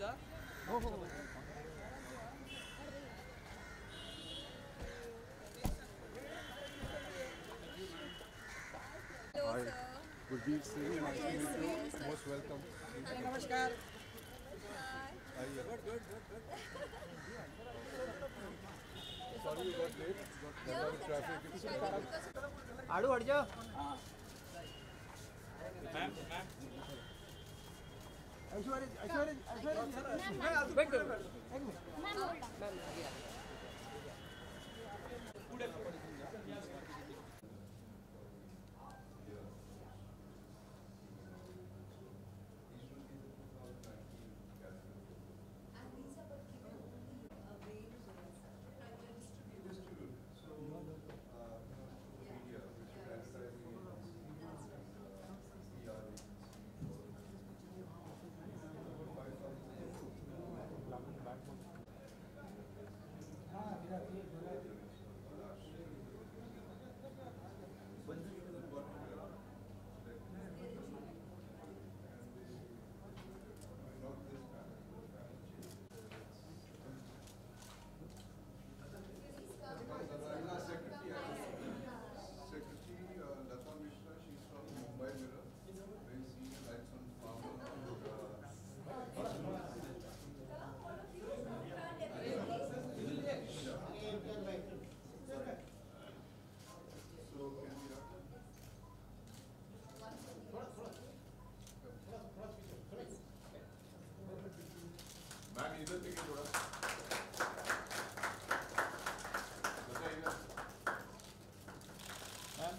हो हो हो. Hello, Hi, sir. Gurdeep Singh, nice to Yes, meet you. yes. Most welcome. Please Thank come. you. नमस्कार. Hi. Hi. Sorry you got late. Got a Yeah, lot of the traffic. traffic timing because आड़ू हट जाओ. ऐश्वर्य ऐश्वर्य ऐश्वर्य wait करो एक minute. and these are but given only away to them, sir. And they're distributed. Yeah. Yeah. That's right. Please come on. Secretary Lata Mishra, she's from Mumbai Mirror, very senior lights on farmer. Come, all of you. Stand everybody. So can we have ma'am इधर देखिए थोड़ा बताइएगा ma'am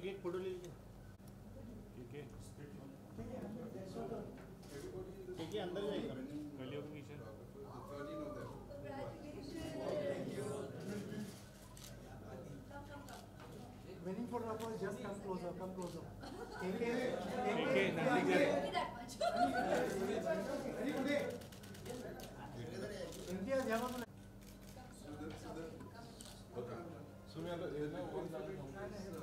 एक photo ले लीजिए. ठीक है अंदर जाइएगा. Congratulations. Come. Waiting for Rafa, just come closer, come closer. Only that much. India Java. Okay. So we are in a one about 4 years ago.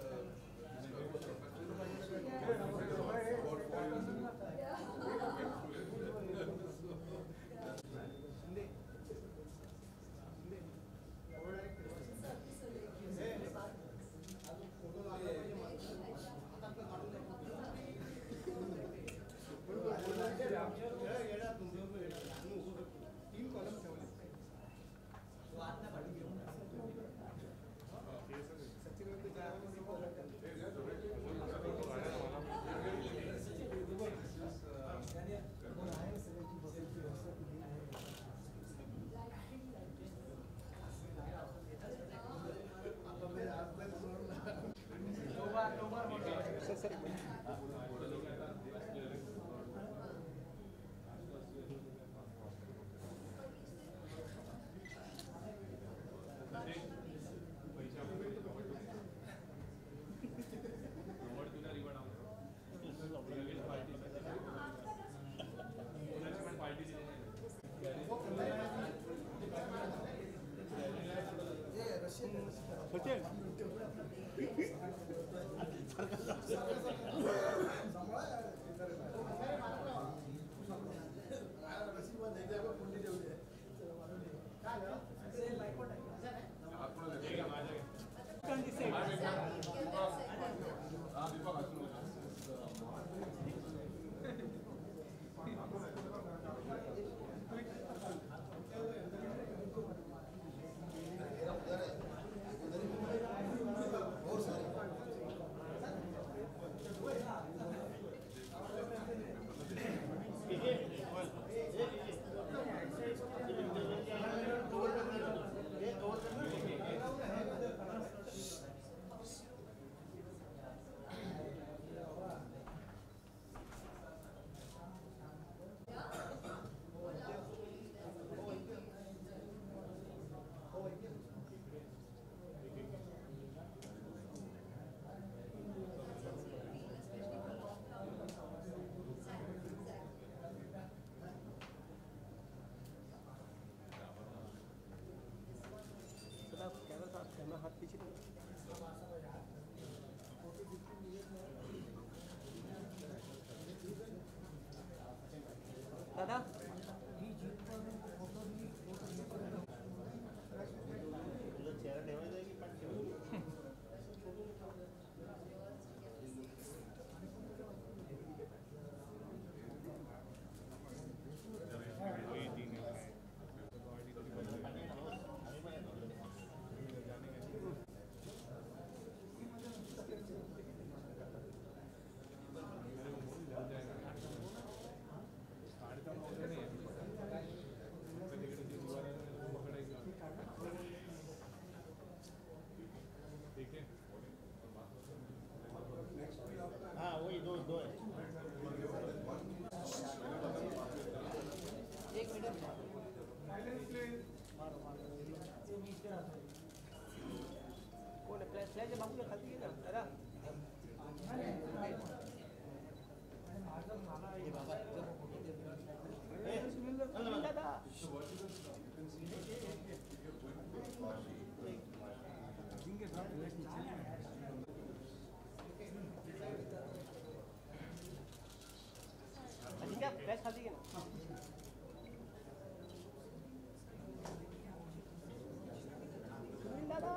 दादा तुझं चेहरा ठेवायचा आहे की पाठ ठेवायचं? हाँ वही दो दो है. एक मिनट कौन है फ्लैश बाबू के खाती है ना दादा ये बाबा दादा क्या फ्लैश खाती है ना दादा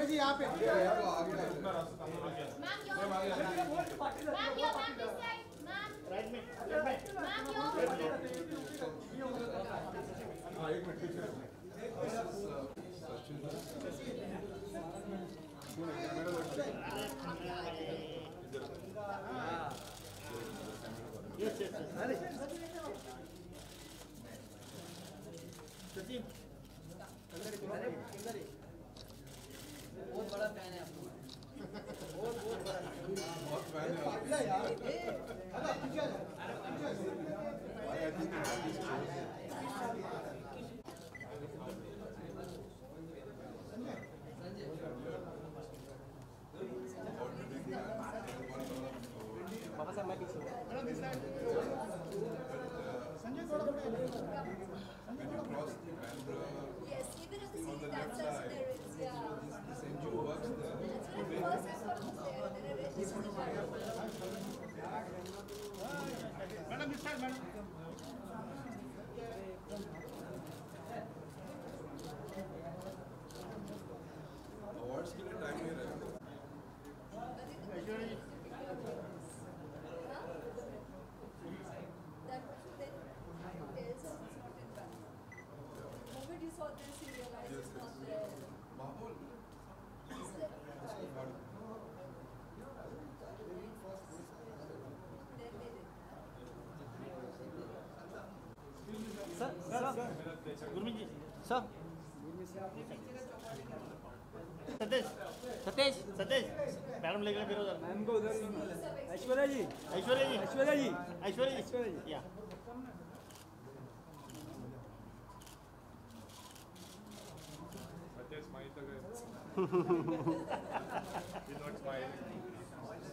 जी यहाँ पे राइट में सचिन बहुत बड़ा फैन है आपको बहुत बड़ा बहुत फैन है बाबा साहब मैं पीछे when you cross the Bandra Yes, even if the on the city left that says side, there is, yeah. this NGO works there. It's like the person is sort of there, there are registered madam इस side madam Awards के लिए time नहीं रहेगा. ऐश्वर्या जी That person then tells us it's not in back. The moment you saw this, you realize it's not there. Mahul. It's there. Then they did. Sir Gurmeet ji sir Satish Satish Satish madam लेकर फिर उधर ma'am को उधर ऐश्वर्या जी ऐश्वर्या जी ऐश्वर्या जी ऐश्वर्या जी या Satya smile again. He's not smiling.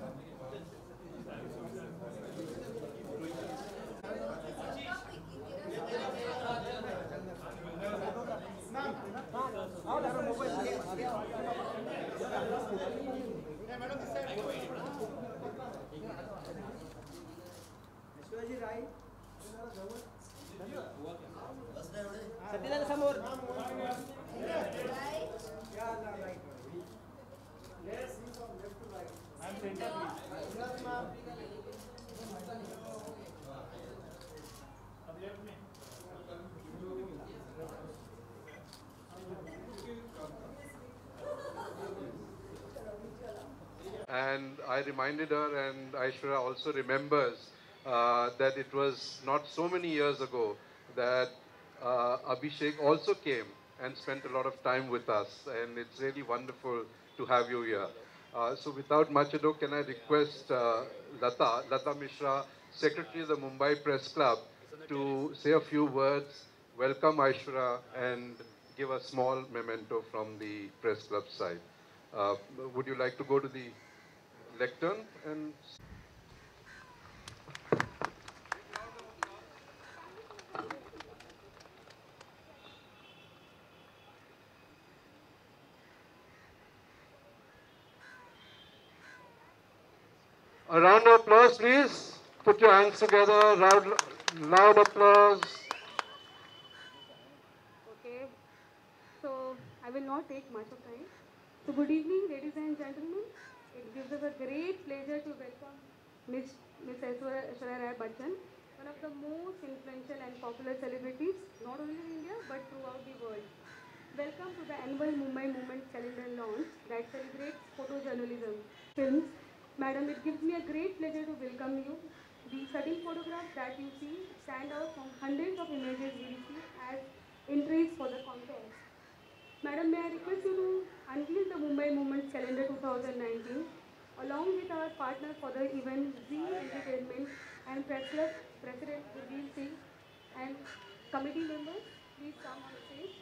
Aishwarya ji right सत्यदादा समोर Right? I am centre please अब left में And I reminded her, and Aishwarya also remembers that it was not so many years ago that Abhishek also came and spent a lot of time with us, and it's really wonderful to have you here. So without much ado, can I request Lata Mishra, Secretary of the Mumbai Press Club, to say a few words, welcome Aishwarya, and give a small memento from the Press Club side. Would you like to go to the lectern and... A round of applause, please. Put your hands together. Loud applause. Okay, so I will not take much of time. So good evening, ladies and gentlemen. It gives us a great pleasure to welcome Miss Aishwarya Rai Bachchan, one of the most influential and popular celebrities, not only in India but throughout the world. Welcome to the annual Mumbai Moments calendar launch that celebrates photojournalism, films. Madam, it gives me a great pleasure to welcome you. The stunning photographs that you see stand out from hundreds of images we receive as entries for the contest. Madam, may I request you to unveil the Mumbai Moments Calendar 2019 along with our partner for the event, Z Entertainment and Press Club President Gurveer Singh and committee members, please come on stage.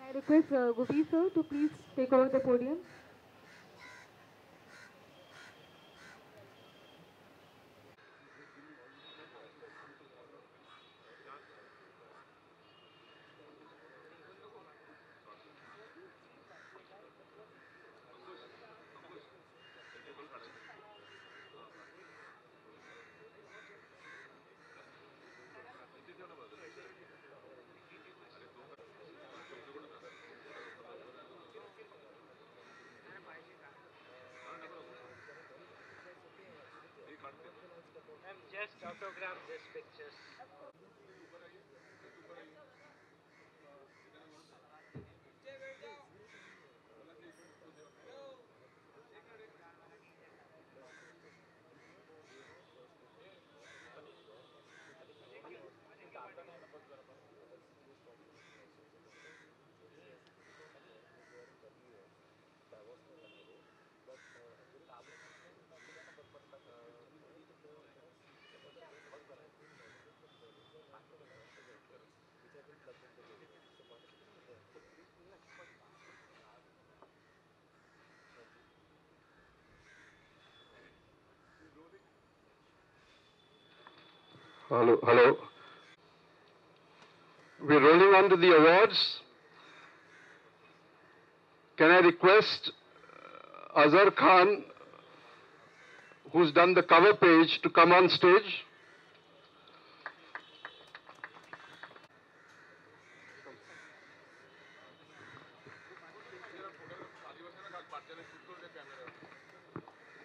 I request Gopi sir to please take over the podium. Just autograph this pictures. Hello, hello. We're rolling on to the awards. Can I request Azhar Khan, who's done the cover page, to come on stage?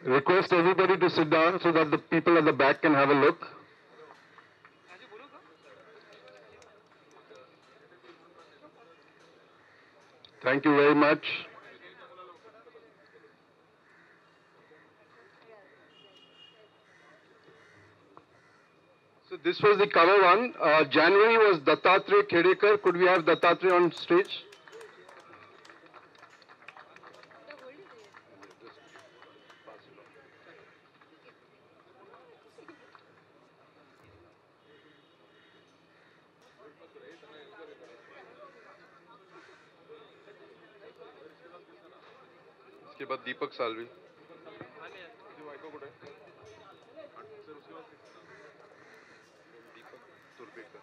Request everybody to sit down so that the people at the back can have a look. Thank you very much. So this was the cover one. January was Dattatreya Khedekar. Could we have Dattatreya on stage? उसके बाद दीपक सालवी. दीपक तुर्बेकर.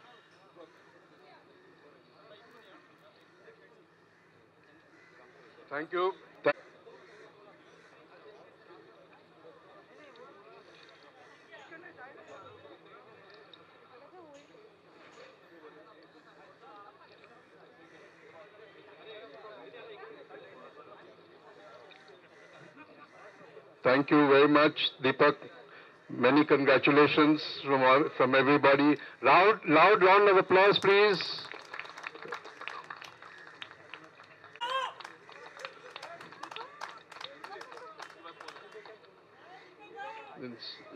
Thank you. Thank you very much, Deepak. Many congratulations from everybody. Loud round of applause, please.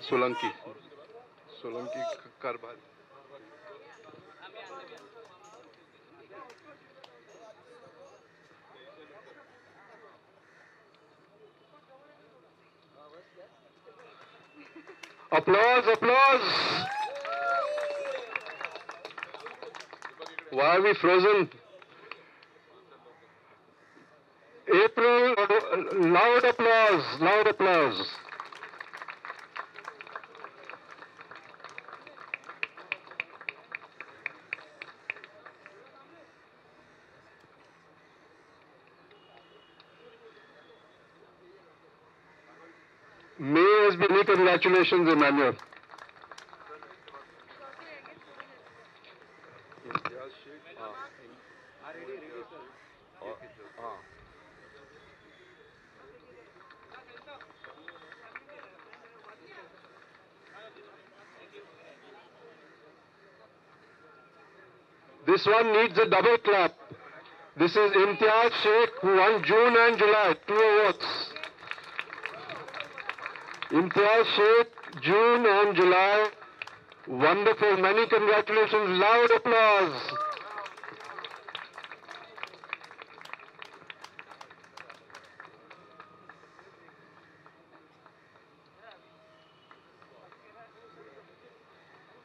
Solanki Karbal. Applause, applause. Why are we frozen? April, loud applause, loud applause. May has been congratulations, Emmanuel. This one needs a double clap. This is Imtiaz Sheikh, who won June and July, 2 awards. Imtiaz Sheikh, June and July. Wonderful. Many congratulations. Loud applause.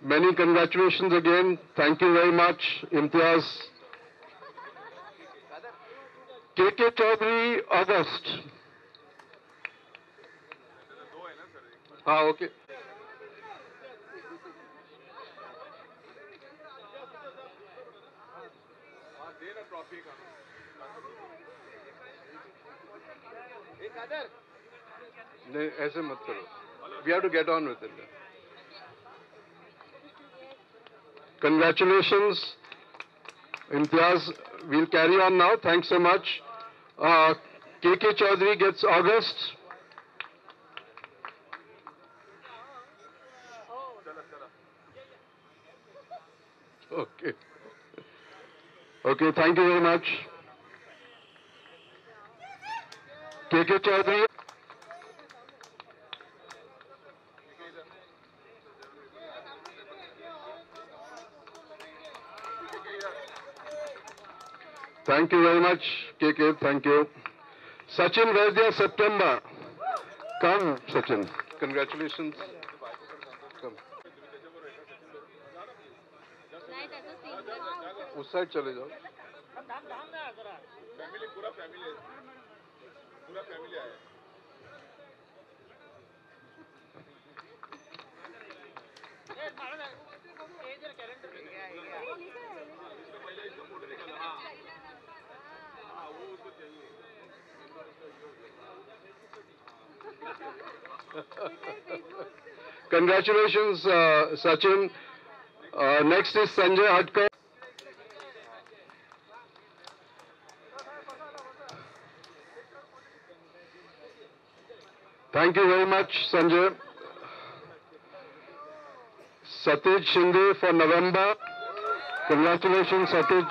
Many congratulations again. Thank you very much, Imtiaz. KK Chaudhary, August. Okay. नहीं ऐसे मत करो. We have to get on with it. Congratulations, Imtiaz. We'll carry on now. Thanks so much. KK Chaudhary gets August. Okay. Okay, thank you very much. KK Chaudhary. Thank you very much, KK. Thank you. Sachin Vaidya, September. Come, Sachin. Congratulations. Come. उस side चले जाओ. Congratulations, Sachin. Next is Sanjay Hadkar. Thank you very much, Sanjay. Satij Shinde for November. Congratulations, Satij.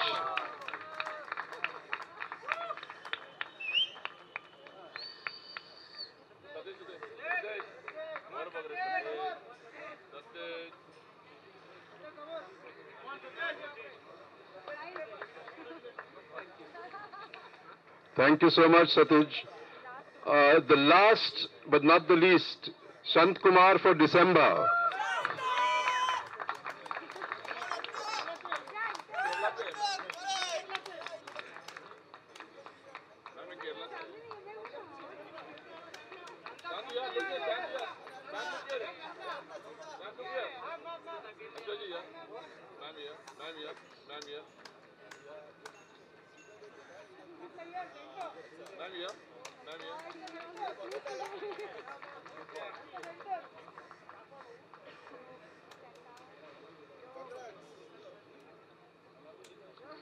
Thank you so much, Satij. The last but not the least, Sant Kumar for December.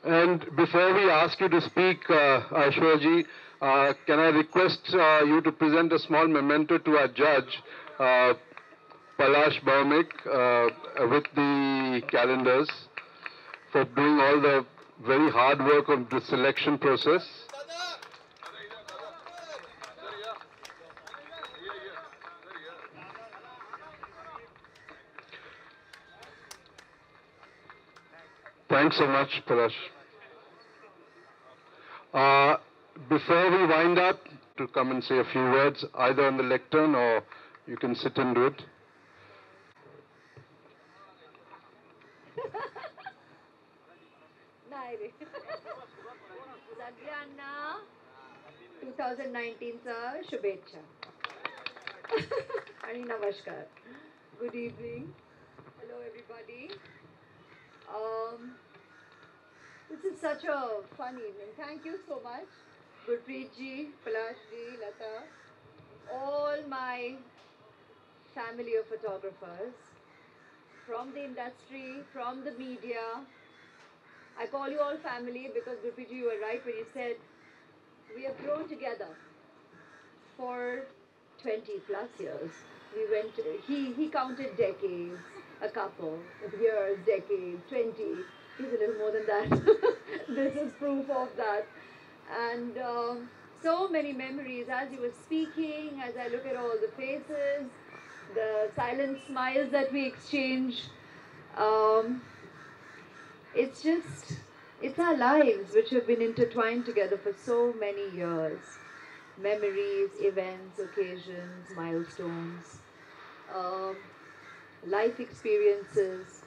And before we ask you to speak, Aishwarya, can I request you to present a small memento to our judge, Palash Bhaumik, with the calendars for doing all the very hard work of the selection process. Thanks so much, Palash. Before we wind up, to come and say a few words, either on the lectern or you can sit and do it. Sagrana 2019 चा शुभेच्छा आणि नमस्कार. Good evening. Hello everybody. This is such a fun evening. Thank you so much. Gurpreet ji, Palash ji, Lata, all my family of photographers from the industry, from the media. I call you all family because Gurpreet ji, you were right when you said we have grown together for 20 plus years. We went, he counted decades, a couple of years, decades, 20. He's a little more than that. This is proof of that. And so many memories as you were speaking, as I look at all the faces, the silent smiles that we exchange. It's our lives which have been intertwined together for so many years. Memories, events, occasions, milestones, life experiences.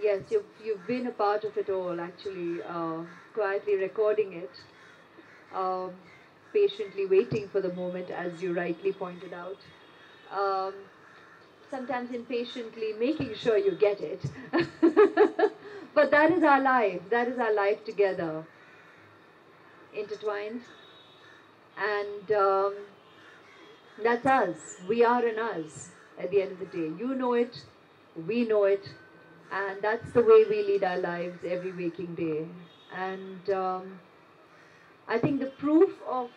Yes, you've been a part of it all, actually, quietly recording it, patiently waiting for the moment, as you rightly pointed out. Sometimes impatiently making sure you get it. But that is our life. That is our life together, intertwined. And that's us. We are an us at the end of the day. You know it, we know it, and that's the way we lead our lives every waking day. And I think the proof of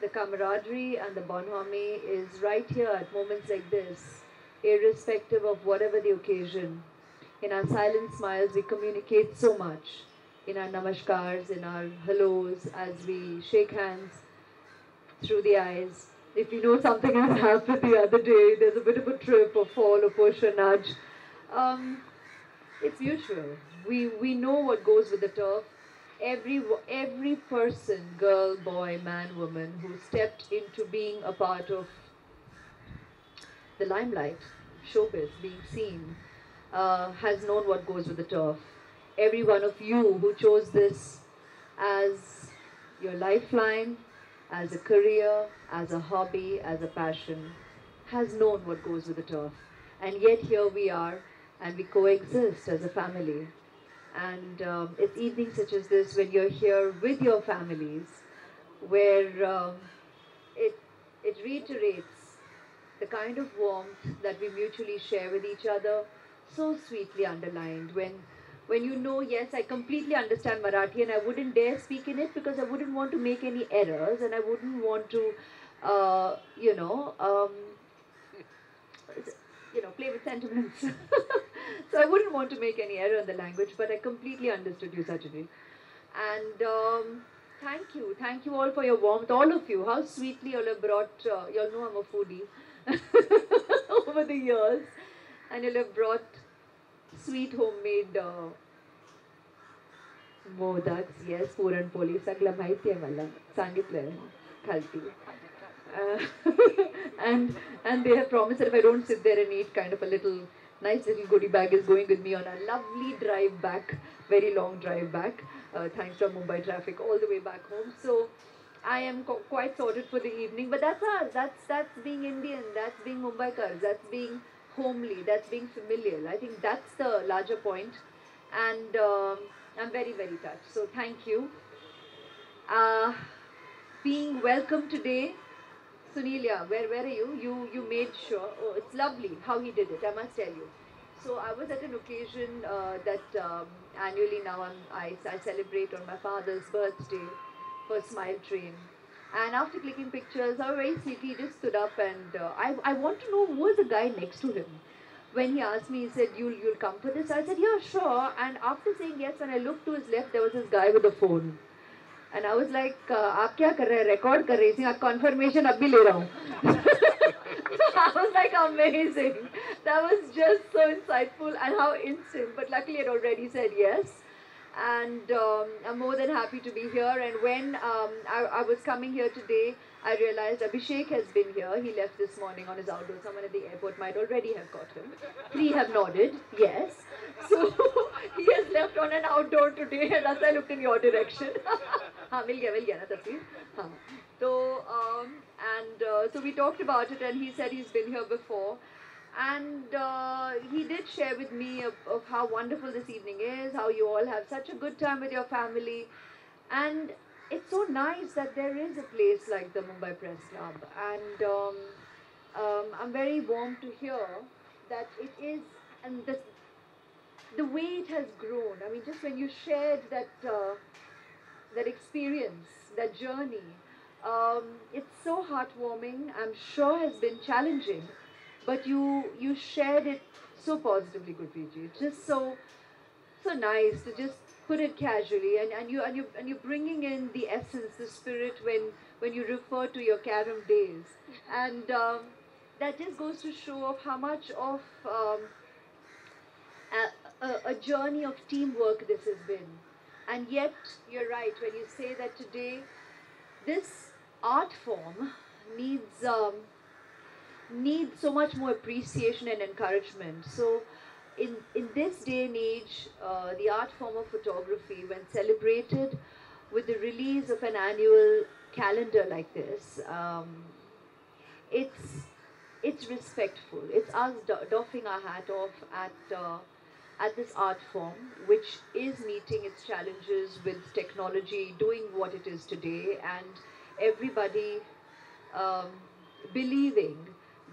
the camaraderie and the bonhomie is right here at moments like this, irrespective of whatever the occasion. In our silent smiles, we communicate so much. In our namaskars, in our hellos, as we shake hands through the eyes. If you know something has happened the other day, there's a bit of a trip or fall or push or nudge. It's mutual. We know what goes with the turf. Every person, girl, boy, man, woman, who stepped into being a part of the limelight, showbiz, being seen, has known what goes with the turf. Every one of you who chose this as your lifeline, as a career, as a hobby, as a passion, has known what goes with the turf. And yet here we are, and we coexist as a family. And it's evenings such as this when you're here with your families, where it reiterates the kind of warmth that we mutually share with each other, so sweetly underlined. When you know, yes, I completely understand Marathi and I wouldn't dare speak in it because I wouldn't want to make any errors and I wouldn't want to, play with sentiments. So I wouldn't want to make any error in the language, but I completely understood you, Sajani. And thank you all for your warmth, all of you. How sweetly you all have brought, you all know I'm a foodie over the years, and you'll have brought sweet homemade modaks, yes, puran poli, sagla mahiती आहे मला, सांगितलंय खालती. And they have promised that if I don't sit there and eat, kind of a nice little goodie bag is going with me on a lovely drive back, very long drive back, thanks to Mumbai traffic all the way back home. So I am quite sorted for the evening, but that's us. That's being Indian. That's being Mumbaikars. That's being homely. That's being familial. I think that's the larger point, and I'm very, very touched. So thank you. Being welcome today. Sunilya, where are you? You made sure. Oh, it's lovely how he did it, I must tell you. So I was at an occasion that annually now I celebrate on my father's birthday for Smile Train. And after clicking pictures, I was very sleepy. He just stood up and I want to know who was the guy next to him. When he asked me, he said, you'll come for this? I said, yeah, sure. And after saying yes, when I looked to his left, there was this guy with a phone. And I was like, आप क्या कर रहे हैं? Record कर रहे हैं? Confirmation अब भी ले रहा हूँ. I was like, amazing. That was just so insightful and how instant. But luckily, I had already said yes. And I'm more than happy to be here. And when I was coming here today, I realized Abhishek has been here. He left this morning on his outdoor. Someone at the airport might already have got him. 3 have nodded, yes. So he has left on an outdoor today, and as I looked in your direction. हाँ मिल गया ना तस्वीर हाँ तो so we talked about it, and he said he's been here before, and he did share with me of how wonderful this evening is, how you all have such a good time with your family, and it's so nice that there is a place like the Mumbai Press Club, and I'm very warmed to hear that it is, and the way it has grown. I mean, just when you shared that experience, that journey, it's so heartwarming. I'm sure has been challenging, but you shared it so positively, Gurpreet. It's just so nice to just put it casually, and you're bringing in the essence, the spirit when you refer to your carom days, and that just goes to show of how much of a journey of teamwork this has been. And yet, you're right when you say that today, this art form needs so much more appreciation and encouragement. So, in this day and age, the art form of photography, when celebrated with the release of an annual calendar like this, it's respectful. It's us doffing our hat off at this art form, which is meeting its challenges with technology, doing what it is today, and everybody believing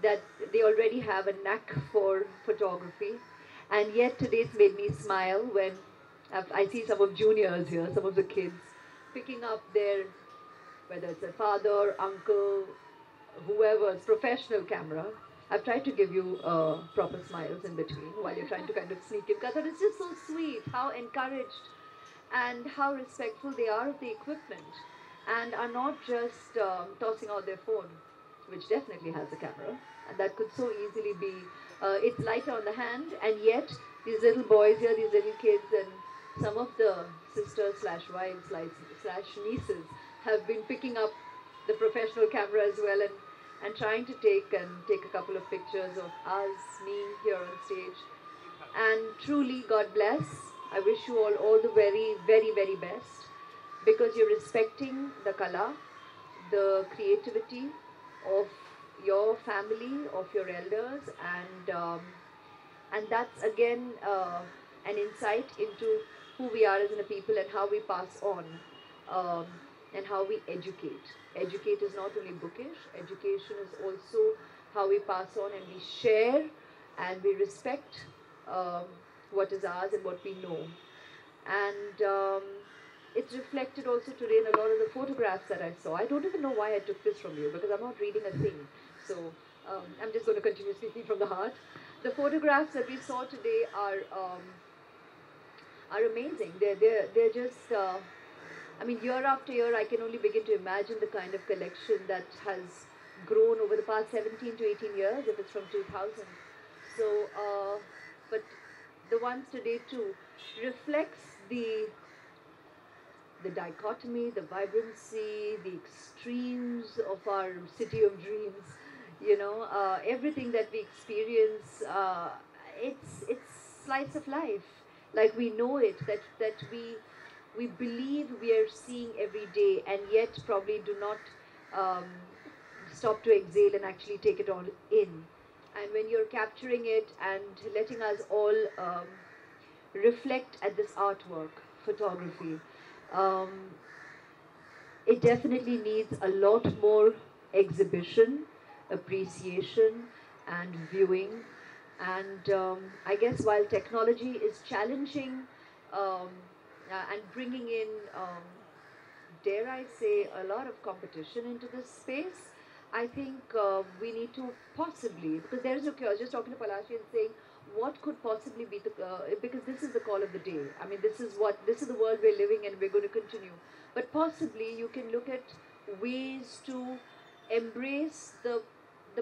that they already have a knack for photography. And yet today it's made me smile when I see some of juniors here, some of the kids, picking up their, whether it's a father, uncle, whoever's professional camera. I've tried to give you proper smiles in between while you're trying to kind of sneak in, because it's just so sweet how encouraged and how respectful they are of the equipment, and are not just tossing out their phone, which definitely has a camera, and that could so easily be, it's lighter on the hand, and yet these little boys here, these little kids, and some of the sisters slash wives slash nieces have been picking up the professional camera as well, and trying to take a couple of pictures of us, me here on stage. And truly, God bless. I wish you all the very, very, very best, because you're respecting the kala, the creativity of your family, of your elders, and that's again an insight into who we are as a people and how we pass on, and how we educate. Educate is not only bookish, education is also how we pass on and we share and we respect what is ours and what we know. And it's reflected also today in a lot of the photographs that I saw. I don't even know why I took this from you, because I'm not reading a thing. So I'm just going to continue speaking from the heart. The photographs that we saw today are amazing. They're just... I mean, year after year, I can only begin to imagine the kind of collection that has grown over the past 17 to 18 years, if it's from 2000. So, but the ones today too reflects the dichotomy, the vibrancy, the extremes of our city of dreams. You know, everything that we experience, it's slice of life, like we know it, that we believe we are seeing every day, and yet probably do not stop to exhale and actually take it all in. And when you're capturing it and letting us all reflect at this artwork, photography, it definitely needs a lot more exhibition, appreciation, and viewing. And I guess while technology is challenging um, and bringing in, dare I say, a lot of competition into this space, I think we need to possibly, because there is no cure. I was just talking to Palashi and saying, what could possibly be the, because this is the call of the day. I mean, this is the world we're living in, we're going to continue. But possibly you can look at ways to embrace the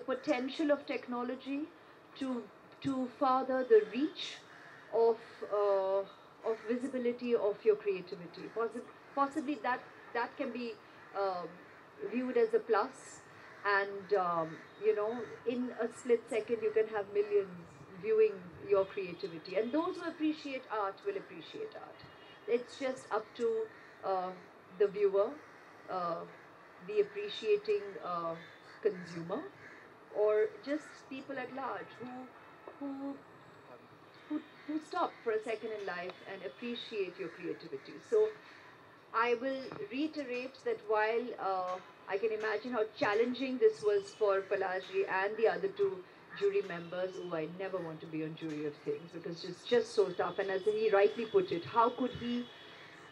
potential of technology to further the reach of visibility of your creativity. Possibly that can be viewed as a plus, and in a split second you can have millions viewing your creativity, and those who appreciate art will appreciate art. It's just up to the viewer, the appreciating consumer, or just people at large who who stop for a second in life and appreciate your creativity. So I will reiterate that while I can imagine how challenging this was for Palashi and the other two jury members, who I never want to be on jury of things because it's just so tough. And as he rightly put it, how could he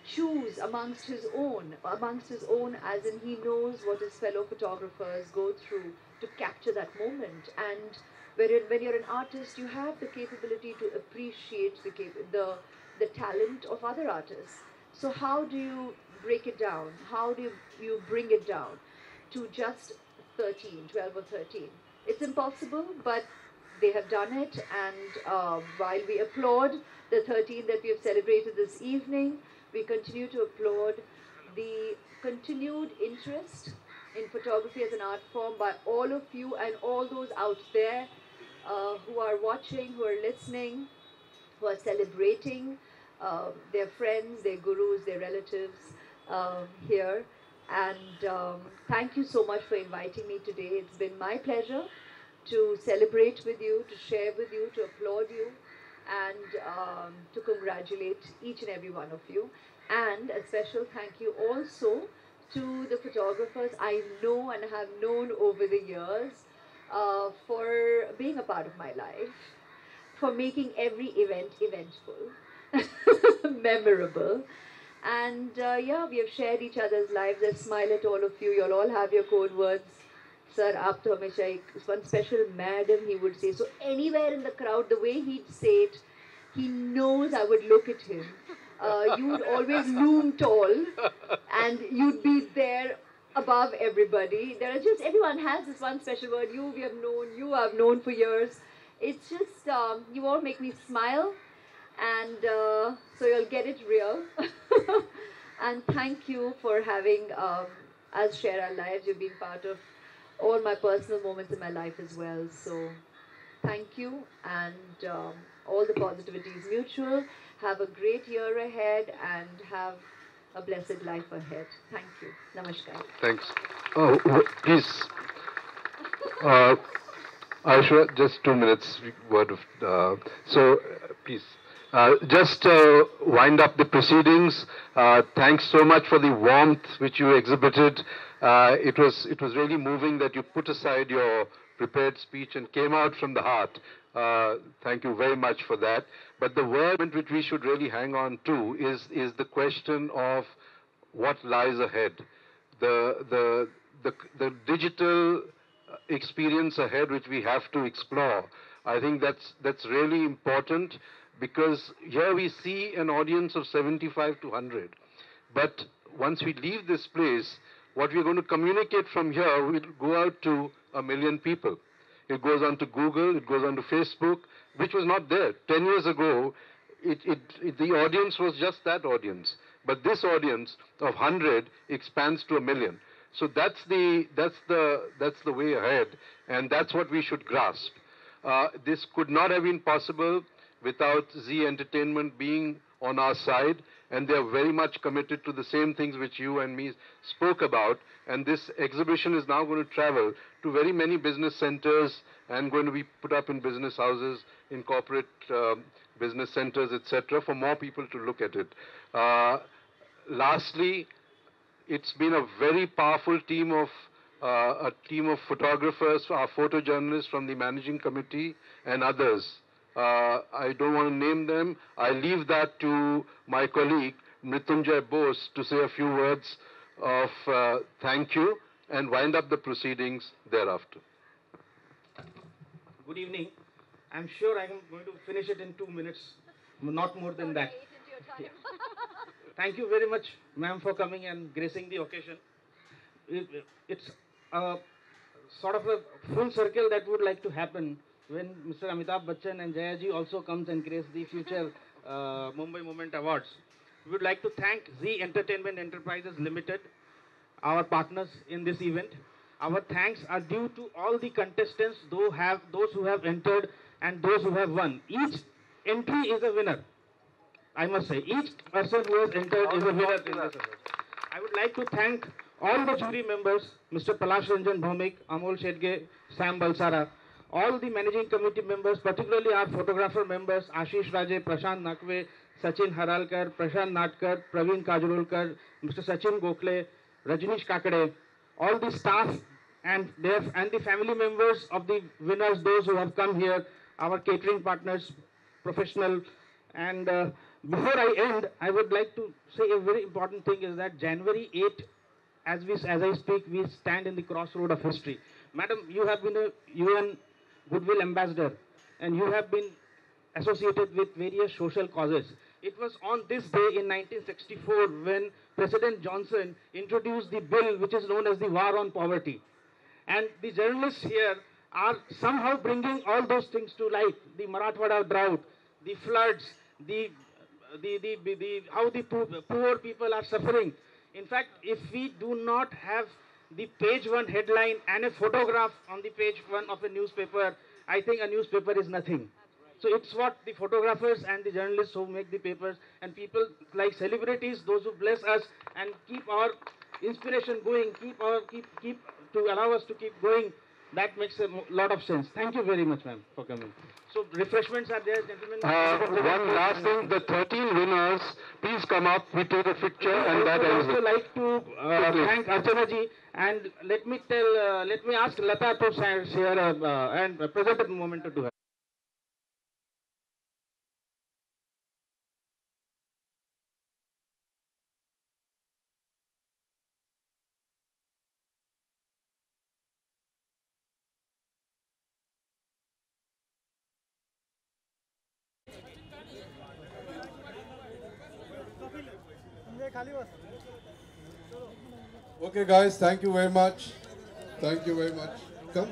choose amongst his own, as in he knows what his fellow photographers go through to capture that moment. And when you're an artist, you have the capability to appreciate the talent of other artists. So how do you break it down? How do you bring it down to just 12 or 13? It's impossible, but they have done it. And while we applaud the 13 that we have celebrated this evening, we continue to applaud the continued interest in photography as an art form by all of you and all those out there who are watching, who are listening, who are celebrating their friends, their gurus, their relatives here. And thank you so much for inviting me today. It's been my pleasure to celebrate with you, to share with you, to applaud you, and to congratulate each and every one of you. And a special thank you also to the photographers I know and have known over the years for being a part of my life, for making every event eventful, memorable. And yeah, we have shared each other's lives. I smile at all of you. You'll all have your code words. Sir, aap to hamesha one special madam, he would say. So anywhere in the crowd, the way he'd say it, he knows I would look at him. You would always loom tall, and you'd be there above everybody. Everyone has this one special word. You I've known for years. It's just, you all make me smile, and so you'll get it real. And thank you for having us share our lives. You've been part of all my personal moments in my life as well. So thank you, and all the positivity is mutual. Have a great year ahead and have a blessed life ahead. Thank you. Namaskar. Thanks. Oh, please. Aishwarya, just 2 minutes. Word of. Please. Just wind up the proceedings. Thanks so much for the warmth which you exhibited. It was really moving that you put aside your prepared speech and came out from the heart. Thank you very much for that. But the word which we should really hang on to is the question of what lies ahead. The digital experience ahead which we have to explore. I think that's really important, because here we see an audience of 75 to 100. But once we leave this place, what we're going to communicate from here will go out to 1 million people. It goes on to Google, it goes on to Facebook, which was not there. 10 years ago, the audience was just that audience. But this audience of 100 expands to 1 million. So that's the way ahead, and that's what we should grasp. This could not have been possible without Zee Entertainment being on our side, and they are very much committed to the same things which you and me spoke about. And this exhibition is now going to travel to very many business centers and going to be put up in business houses, in corporate business centers, etc., for more people to look at it. Lastly, it's been a very powerful team of a team of photographers, our photojournalists from the managing committee and others. I don't want to name them. I leave that to my colleague, Mrityunjay Bose, to say a few words of thank you and wind up the proceedings thereafter. Good evening. I'm sure I'm going to finish it in 2 minutes, not more than that. Yeah. Thank you very much, ma'am, for coming and gracing the occasion. It's a sort of a full circle that would like to happen when Mr. Amitabh Bachchan and Jayaji also comes and grace the future Mumbai Moment Awards. We would like to thank Zee Entertainment Enterprises Limited, our partners in this event. Our thanks are due to all the contestants, those who have entered and those who have won. Each entry is a winner. I must say, each person who has entered is a winner in this award. I would like to thank all the jury members, Mr. Palash Ranjan Bhaumik, Amol Shedge, Sam Balsara, all the managing committee members, particularly our photographer members, Ashish Raje, Prashant Nakwe, Sachin Haralkar, Prashant Natkar, Praveen Kajrolkar, Mr. Sachin Gokhale, Rajnish Kakade, all the staff and the family members of the winners, those who have come here, our catering partners, professional. And before I end, I would like to say a very important thing is that January 8, as I speak, we stand in the crossroad of history. Madam, you have been a UN Goodwill Ambassador and you have been associated with various social causes. It was on this day in 1964 when President Johnson introduced the bill which is known as the War on Poverty. And the journalists here are somehow bringing all those things to light. The Marathwada drought, the floods, how the poor people are suffering. In fact, if we do not have the page 1 headline and a photograph on the page 1 of a newspaper, I think a newspaper is nothing. So it's what the photographers and the journalists who make the papers and people like celebrities, those who bless us and keep our inspiration going, keep to allow us to keep going. That makes a lot of sense. Thank you very much, ma'am, for coming. So refreshments are there, gentlemen. One last thing, the 13 winners, please come up. We take a picture and that ends it. I would also like to thank Archana ji and let me ask Lata to share and present a moment to her. Okay, guys, thank you very much. Thank you very much. Come.